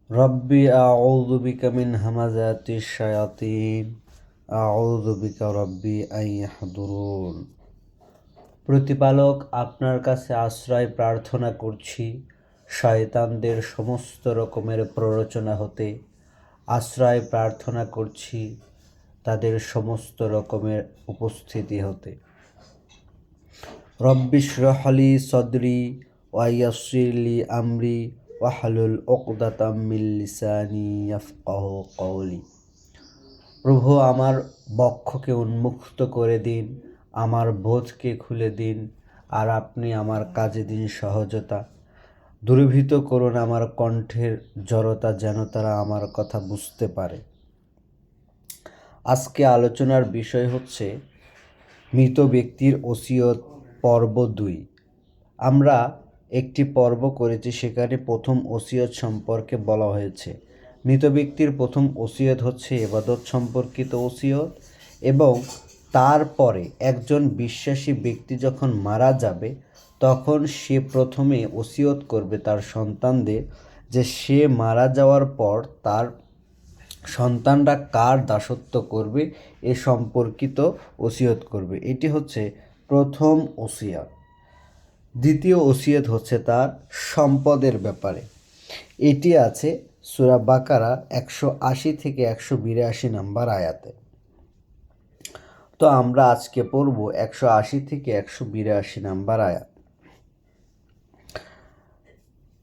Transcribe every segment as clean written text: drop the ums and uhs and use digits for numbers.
রব্বি আউযু বিকা মিন হামাযাতিশ শায়াতিন আউযু বিকা রব্বি আন ইয়াহদুরুন। প্রতিপালক, আপনার কাছে আশ্রয় প্রার্থনা করছি শয়তানদের সমস্ত রকমের প্ররোচনা হতে। আশ্রয় প্রার্থনা করছি তাদের সমস্ত রকমের উপস্থিতি হতে। রব্বি ইশরাহ লি সদরি ওয়া ইয়াসসির লি আমরি ওয়াহলুল উকদাতাম মিন লিসানি ইয়াফকাহু কওলি। প্রভু, আমার বক্ষকে উন্মুক্ত করে দিন, আমার বোধকে খুলে দিন, আর আপনি আমার কাজে দিন সহজতা। দূরীভূত করুন আমার কণ্ঠের জড়তা, যেন তারা আমার কথা বুঝতে পারে। আজকে আলোচনার বিষয় হচ্ছে মৃত ব্যক্তির ওসিয়ত পর্ব 2। আমরা একটি পর্ব করেছি, সেখানে প্রথম ওসিয়ত সম্পর্কে বলা হয়েছে। মৃত ব্যক্তির প্রথম ওসিয়ত হচ্ছে ইবাদত সম্পর্কিত ওসিয়ত, এবং তারপরে একজন বিশ্বাসী ব্যক্তি যখন মারা যাবে তখন সে প্রথমে ওসিয়ত করবে তার সন্তানদের যে সে মারা যাওয়ার পর তার সন্তানরা কার দাসত্ব করবে এ সম্পর্কিত ওসিয়ত করবে। এটি হচ্ছে প্রথম ওসিয়ত। দ্বিতীয় ওসিয়ত হচ্ছে তার সম্পদের ব্যাপারে। এটি আছে সূরা বাকারা 180 থেকে 182 নম্বর আয়াতে। তো আমরা আজকে পড়ব 180 থেকে 182 নম্বর আয়াত।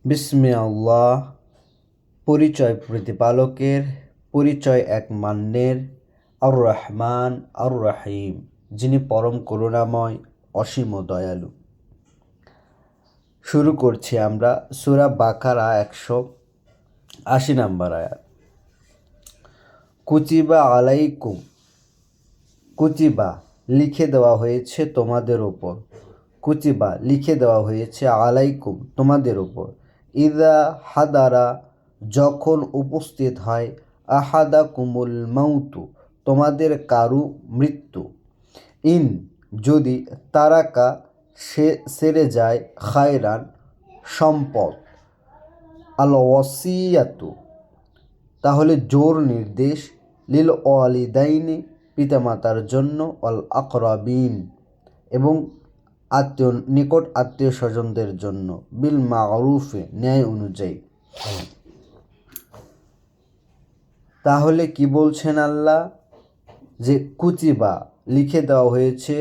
বিসমিল্লাহ। পরিচয় প্রতিপালকের, পরিচয় এক মান্যের, আর রহমান আর রহিম, যিনি পরম করুণাময়, অসীম দয়ালু। শুরু করছি আমরা সূরা বাকারা 180 নম্বর আয়াত। কুতিবা আলাইকুম, কুতিবা লিখে দেওয়া হয়েছে তোমাদের ওপর, কুতিবা লিখে দেওয়া হয়েছে আলাইকুম তোমাদের ওপর, ইদা হাদারা যখন উপস্থিত হয়, আহাদা কুমুল মাউতু তোমাদের কারু মৃত্যু, ইন যদি তারাকা সে সেরে যায়, খায়রান সম্পদ, আল ওয়াসিয়াতু তাহলে জোর নির্দেশ, লিল ওয়ালিদাইনি পিতামাতার জন্য, অল আকরাবিন এবং নিকট আত্মীয় স্বজনদের জন্য, বিল মারুফে ন্যায় অনুযায়ী। তাহলে কি বলছেন আল্লাহ? যে কুতিবা লিখে দেওয়া হয়েছে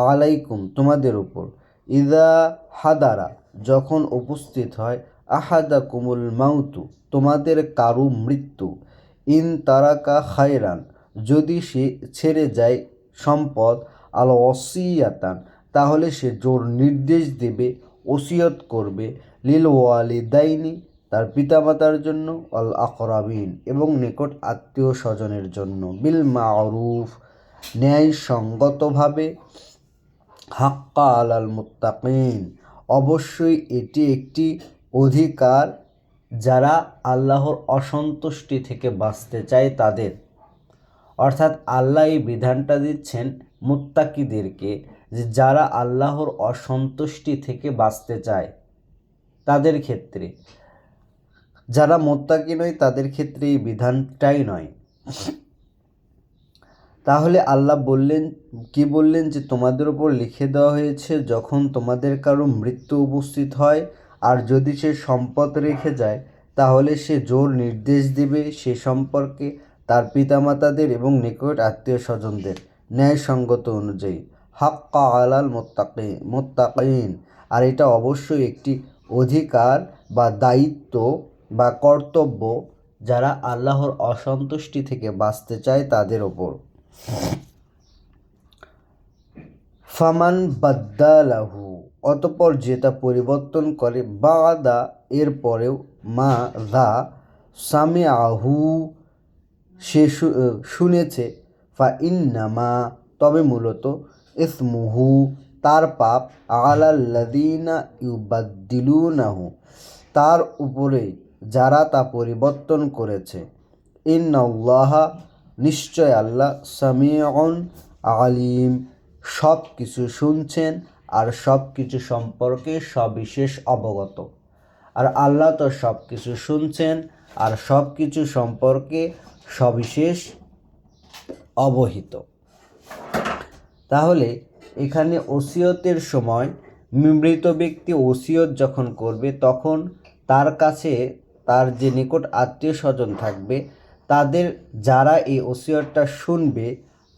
আলাইকুম তোমাদের উপর, ইদা হাদারা যখন উপস্থিত হয়, আহাদা কুমুল মাউতু তোমাদের কারু মৃত্যু, ইন তারাকা খায়রান যদি সে ছেড়ে যায় সম্পদ, আল ওয়াসিয়াতান তাহলে সে জোর নির্দেশ দেবে, ওসিয়ত করবে, লিল ওয়ালিদাইনি তার পিতামাতার জন্য, আল আকরাবিন এবং নিকট আত্মীয় স্বজনের জন্য, বিল মারুফ ন্যায়সঙ্গতভাবে, হাক্কা আলাল মুত্তাকিন অবশ্যই এটি একটি অধিকার যারা আল্লাহর অসন্তুষ্টি থেকে বাঁচতে চায় তাদের। অর্থাৎ আল্লাহ এই বিধানটা দিচ্ছেন মুত্তাকিদেরকে, যে যারা আল্লাহর অসন্তুষ্টি থেকে বাঁচতে চায় তাদের ক্ষেত্রে। যারা মুত্তাকি নয় তাদের ক্ষেত্রে এই বিধানটাই নয়। তাহলে আল্লাহ বললেন যে তোমাদের উপর লিখে দেওয়া হয়েছে যখন তোমাদের কারো মৃত্যু উপস্থিত হয়, আর যদি সে সম্পদ রেখে যায় তাহলে সে জোর নির্দেশ দিবে সে সম্পর্কে তার পিতামাতাদের এবং নিকট আত্মীয় স্বজনদের ন্যায়সঙ্গত অনুযায়ী, হাক্কা আলাল মুত্তাকিন আর এটা অবশ্যই একটি অধিকার বা দায়িত্ব বা কর্তব্য যারা আল্লাহর অসন্তুষ্টি থেকে বাঁচতে চায় তাদের ওপর। ফামান বাদ্দালাহু অতঃপর যেটা পরিবর্তন করে, বাদা এর পরেও, মা দা সামিআহু সে শুনেছে, ফা ইন্নামা তবে মূলত, ইসমুহু তার পাপ, আলাল্লাযীনা ইউবাদ্দিলুনাহু তার উপরে যারা তা পরিবর্তন করেছে, ইন্নাল্লাহা নিশ্চয় আল্লাহ, সামিউন আলিম সব কিছু শুনছেন আর সব কিছু সম্পর্কে সবিশেষ অবগত। আর আল্লাহ তো সব কিছু শুনছেন আর সব কিছু সম্পর্কে সবিশেষ অবহিত। তাহলে এখানে ওসিয়তের সময় মৃত ব্যক্তি ওসিয়ত যখন করবে তখন তার কাছে তার যে নিকট আত্মীয় স্বজন থাকবে তাদের যারা এই ওসিয়তটা শুনবে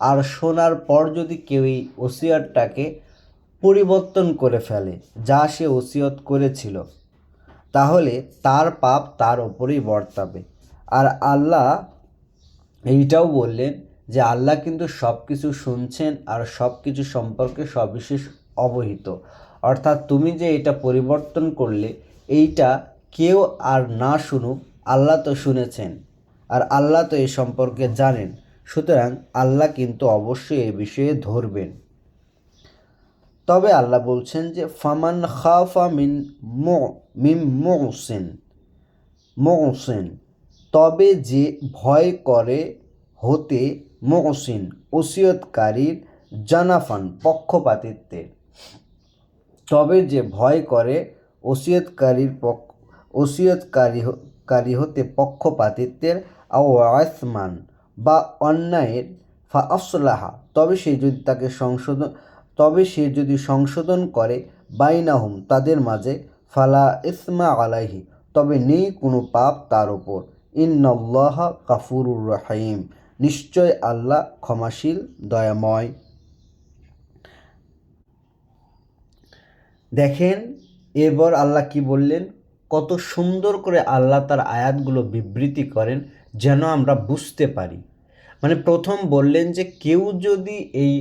আর শোনার পর যদি কেউ এই ওসিয়তটাকে পরিবর্তন করে ফেলে যা সে ওসিয়ত করেছিল, তাহলে তার পাপ তার ওপরেই বর্তাবে। আর আল্লাহ এইটাও বললেন যে আল্লাহ কিন্তু সব কিছু শুনছেন আর সব কিছু সম্পর্কে সবিশেষ অবহিত। অর্থাৎ তুমি যে এটা পরিবর্তন করলে এইটা কেউ আর না শুনুক, আল্লাহ তো শুনেছেন আর আল্লাহ তো এই সম্পর্কে জানেন, সুতরাং আল্লাহ কিন্তু অবশ্যই এই বিষয়ে ধরবেন। তবে আল্লাহ বলছেন যে ফামান খাফা মিন মুহসিন, তবে যে ভয় করে হতে মুহসিন ওসিয়তকারীর জানাফান পক্ষপাতিত্বের, তবে যে ভয় করে ওসিয়তকারী হতে পক্ষপাতিত্বের আও আসমান বা অন্যায়ের ফা আসলাহা, তবে সে যদি সংশোধন করে বাইনাহুম তাদের মাঝে, ফালা ইসমা আলাইহি, তবে নেই কোনো পাপ তার ওপর। ইন্নাল্লাহা গাফুরুর রহিম, নিশ্চয় আল্লাহ ক্ষমাশীল দয়াময়। দেখেন এরপর আল্লাহ কি বললেন, কত সুন্দর করে আল্লাহ তার আয়াতগুলো বিবৃতি করেন যেন আমরা বুঝতে পারি। মানে প্রথম বললেন যে কেউ যদি এই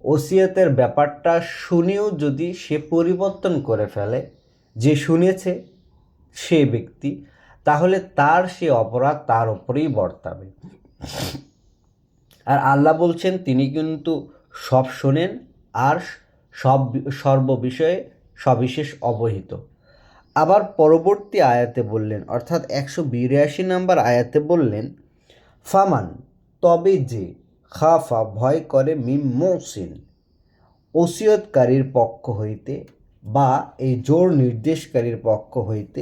ওসিয়তের ব্যাপারটা শুনেও যদি সে পরিবর্তন করে ফেলে, যে শুনেছে সে ব্যক্তি, তাহলে তার সে অপরাধ তার ওপরেই বর্তাবে। আর আল্লাহ বলছেন তিনি কিন্তু সব শোনেন আর সর্ববিষয়ে সবিশেষ অবহিত। আবার পরবর্তী আয়াতে বললেন, অর্থাৎ 182 নম্বর আয়াতে বললেন, ফামান, তবে যে খাফা ভয় করে মিম মুহসিন ওসিয়তকারীর পক্ষ হইতে বা এই জোর নির্দেশকারীর পক্ষ হইতে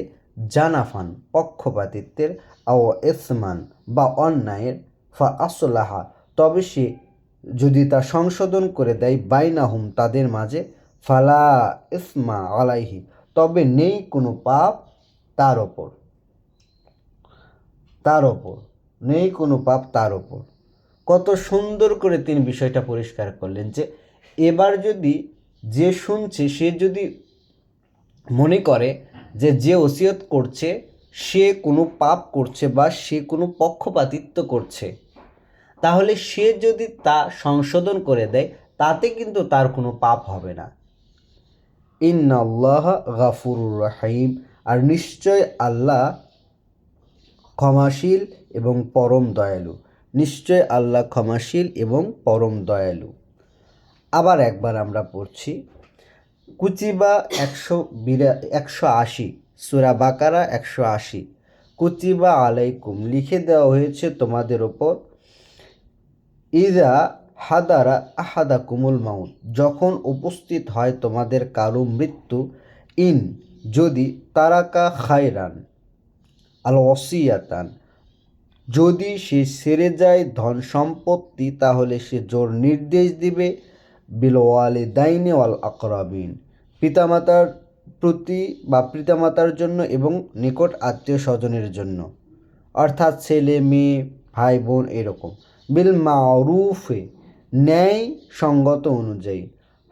জানাফান পক্ষপাতিত্বের আও ইসমান বা অন্যায়ের ফা আসলাহা, তবে সে যদি তা সংশোধন করে দেয় বাইনাহুম তাদের মাঝে, ফালা ইসমা আলাইহি, তবে নেই কোনো পাপ তার ওপর নেই কোনো পাপ তার ওপর। কত সুন্দর করে তিনি বিষয়টা পরিষ্কার করলেন যে এবার যদি যে শুনছে সে যদি মনে করে যে ওসিয়ত করছে সে কোনো পাপ করছে বা সে কোনো পক্ষপাতিত্ব করছে, তাহলে সে যদি তা সংশোধন করে দেয় তাতে কিন্তু তার কোনো পাপ হবে না। ইন্নাল্লাহা গাফুরুর রহিম, আর নিশ্চয় আল্লাহ ক্ষমাশীল এবং পরম দয়ালু। নিশ্চয় আল্লাহ ক্ষমাশীল এবং পরম দয়ালু। আবার একবার আমরা পড়ছি কুতিবা 180, সূরা বাকারা 180, কুতিবা আলাইকুম, লিখে দেওয়া হয়েছে তোমাদের ওপর, ইযা হাদারা আহাদাকুমুল মাউত, যখন উপস্থিত হয় তোমাদের কারো মৃত্যু, ইন, যদি তারাকা খায়রান আল ওসিয়াতান, যদি সে সেরে যায় ধন সম্পত্তি, তাহলে সে জোর নির্দেশ দিবে বিল ওয়ালিদাইনি ওয়াল আকরাবিন, পিতামাতার প্রতি বা পিতামাতার জন্য এবং নিকট আত্মীয় স্বজনের জন্য, অর্থাৎ ছেলে মেয়ে ভাই বোন এরকম, বিল মারুফে, ন্যায় সঙ্গত অনুযায়ী,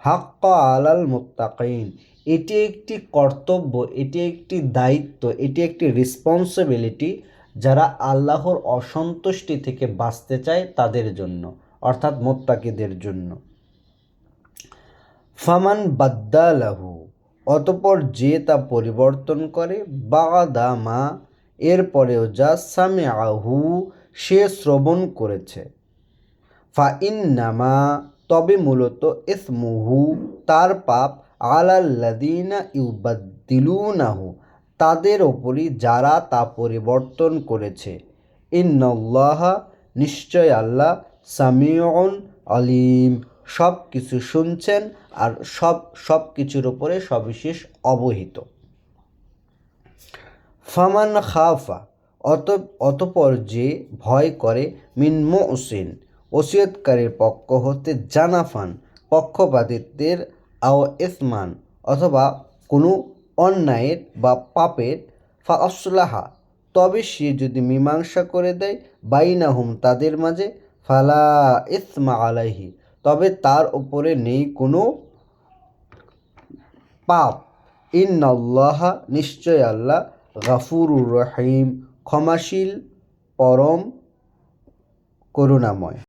হাক্কা আলাল মুত্তাকিন, এটি একটি কর্তব্য, এটি একটি দায়িত্ব, এটি একটি রেসপন্সিবিলিটি যারা আল্লাহর অসন্তুষ্টি থেকে বাঁচতে চায় তাদের জন্য, অর্থাৎ মুত্তাকিদের জন্য। ফামান বাদ্দালাহু, অতঃপর যে তা পরিবর্তন করে, বাদা মা, এরপরেও যা সামিআহু, সে শ্রবণ করেছে, ফা ইন্নামা, তবে মূলত ইসমুহু, তার পাপ, আলাল্লাযীনা ইউবাদ্দিলুনাহু, তাদের ওপরই যারা তা পরিবর্তন করেছে। ইন্নাল্লাহা, নিশ্চয় আল্লাহ, সামিউন আলিম, সব কিছু শুনছেন আর সব কিছুর উপরে সবিশেষ অবহিত। ফামান খাফা অতপর যে ভয় করে মিন মুহসিন ওসিয়তকারীর পক্ষ হতে জানাফান পক্ষপাতিত্বের আও ইসমান অথবা কোনো অন্যায়ের বা পাপের ফা আসলাহা তবে সে যদি মীমাংসা করে দেয় বাইনাহুম তাদের মাঝে ফালা ইসমা আলাইহি তবে তার উপরে নেই কোনো পাপ। ইন্নাল্লাহা নিশ্চয় আল্লাহ গাফুরুর রহিম ক্ষমাশীল পরম করুণাময়।